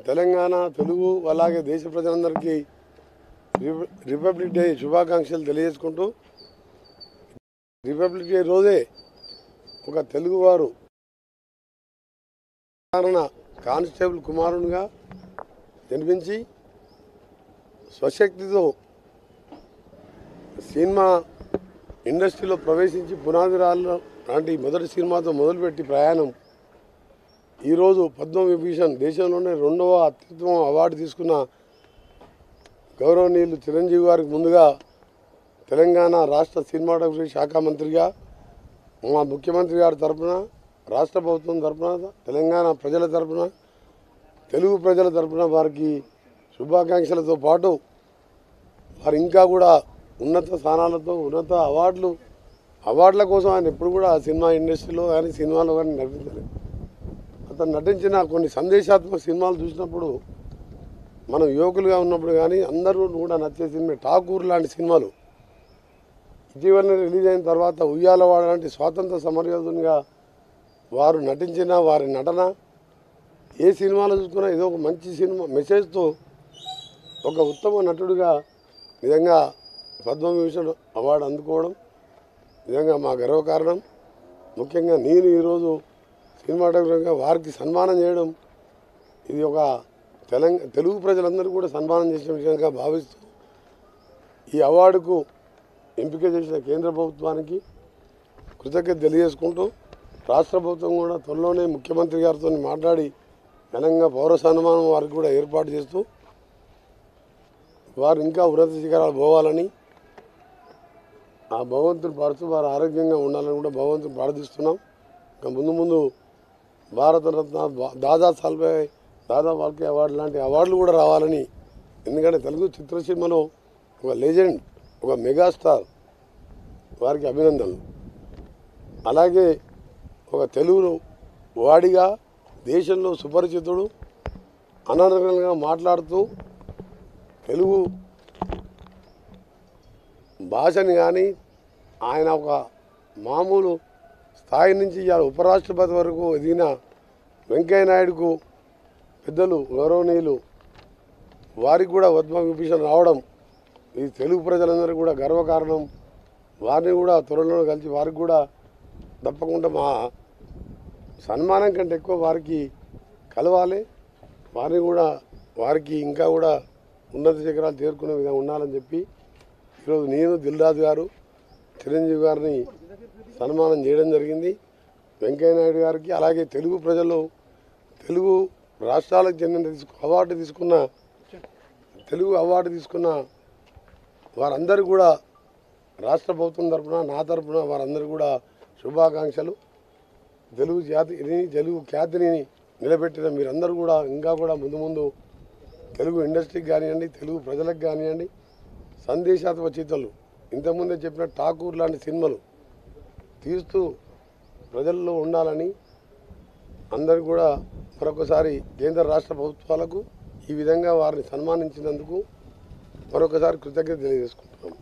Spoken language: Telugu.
తెలంగాణ తెలుగు అలాగే దేశ ప్రజలందరికీ రిపబ్లిక్ డే శుభాకాంక్షలు తెలియజేసుకుంటూ, రిపబ్లిక్ డే రోజే ఒక తెలుగువారు కానిస్టేబుల్ కుమారునిగా జన్మించి స్వశక్తితో సినిమా ఇండస్ట్రీలో ప్రవేశించి పునాది రాళ్ళ లాంటి మొదటి సినిమాతో మొదలుపెట్టి ప్రయాణం ఈరోజు పద్మవిభూషణ్ దేశంలోనే 2వ అత్యుత్తమ అవార్డు తీసుకున్న గౌరవనీయులు చిరంజీవి గారికి ముందుగా తెలంగాణ రాష్ట్ర సినిమాటోగ్రఫీ శాఖ మంత్రిగా మా ముఖ్యమంత్రి గారి తరఫున, రాష్ట్ర ప్రభుత్వం తరఫున, తెలంగాణ ప్రజల తరఫున, తెలుగు ప్రజల తరఫున వారికి శుభాకాంక్షలతో పాటు వారు ఇంకా కూడా ఉన్నత స్థానాలతో ఉన్నత అవార్డుల కోసం ఆయన ఎప్పుడు కూడా సినిమా ఇండస్ట్రీలో కానీ సినిమాలో కానీ నటించలేదు. అతను నటించిన కొన్ని సందేశాత్మక సినిమాలు చూసినప్పుడు మనం యువకులుగా ఉన్నప్పుడు కానీ అందరూ కూడా నచ్చే సినిమా ఠాకూర్ లాంటి సినిమాలు ఇటీవలనే రిలీజ్ అయిన తర్వాత ఉయ్యాలవాడ లాంటి స్వాతంత్ర సమరయోధునిగా వారు నటించిన వారి నటన ఏ సినిమాలో చూసుకున్నా ఏదో ఒక మంచి సినిమా మెసేజ్తో ఒక ఉత్తమ నటుడిగా నిజంగా పద్మవిభూషణ్ అవార్డు అందుకోవడం నిజంగా మా గర్వకారణం. ముఖ్యంగా నేను ఈరోజు సినిమాటోగ్రఫీగా వారికి సన్మానం చేయడం ఇది ఒక తెలుగు ప్రజలందరూ కూడా సన్మానం చేసిన విషయంగా భావిస్తూ ఈ అవార్డుకు ఎంపిక చేసిన కేంద్ర ప్రభుత్వానికి కృతజ్ఞత తెలియజేసుకుంటూ, రాష్ట్ర ప్రభుత్వం కూడా త్వరలోనే ముఖ్యమంత్రి గారితో మాట్లాడి ఘనంగా పౌర సన్మానం వారికి కూడా ఏర్పాటు చేస్తూ వారు ఇంకా ఉన్నత శిఖరాలు పోవాలని, ఆ భగవంతుని పడుతూ వారు ఆరోగ్యంగా ఉండాలని కూడా భగవంతుని ప్రార్థిస్తున్నాం. ఇంకా ముందు భారతరత్న దాదా ఫాల్కే అవార్డు లాంటి అవార్డులు కూడా రావాలని, ఎందుకంటే తెలుగు చిత్రసీమలో ఒక లెజెండ్, ఒక మెగాస్టార్, వారికి అభినందనలు. అలాగే ఒక తెలుగు వాడిగా దేశంలో సుపరిచితుడు, అనర్గళంగా మాట్లాడుతూ తెలుగు భాషని కానీ ఆయన ఒక మామూలు స్థాయి నుంచి ఇవాళ ఉపరాష్ట్రపతి వరకు ఎదిగిన వెంకయ్యనాయుడుకు పెద్దలు గౌరవనీయులు వారికి కూడా పద్మవిభూషణ్ రావడం ఈ తెలుగు ప్రజలందరికీ కూడా గర్వకారణం. వారిని కూడా త్వరలో కలిసి వారికి కూడా తప్పకుండా మా సన్మానం కంటే ఎక్కువ వారికి కలవాలి, వారిని కూడా వారికి ఇంకా కూడా ఉన్నత శిఖరాలు చేరుకునే విధంగా ఉండాలని చెప్పి ఈరోజు నేను దిల్రాజు గారు చిరంజీవి గారిని సన్మానం చేయడం జరిగింది. వెంకయ్యనాయుడు గారికి అలాగే తెలుగు ప్రజలు తెలుగు రాష్ట్రాలకు చెందిన తెలుగు అవార్డు తీసుకున్న వారందరూ కూడా రాష్ట్ర ప్రభుత్వం తరఫున, నా తరఫున వారందరూ కూడా శుభాకాంక్షలు. తెలుగు ఖ్యాతిని నిలబెట్టిన మీరందరూ కూడా ఇంకా కూడా ముందు తెలుగు ఇండస్ట్రీకి కానివ్వండి, తెలుగు ప్రజలకు కానివ్వండి, సందేశాత్మక చిత్రాలు ఇంతకుముందే చెప్పిన ఠాకూర్ లాంటి సినిమాలు తీస్తూ ప్రజల్లో ఉండాలని అందరూ కూడా మరొకసారి కేంద్ర రాష్ట్ర ప్రభుత్వాలకు ఈ విధంగా వారిని సన్మానించినందుకు మరొకసారి కృతజ్ఞత తెలియజేసుకుంటున్నాం.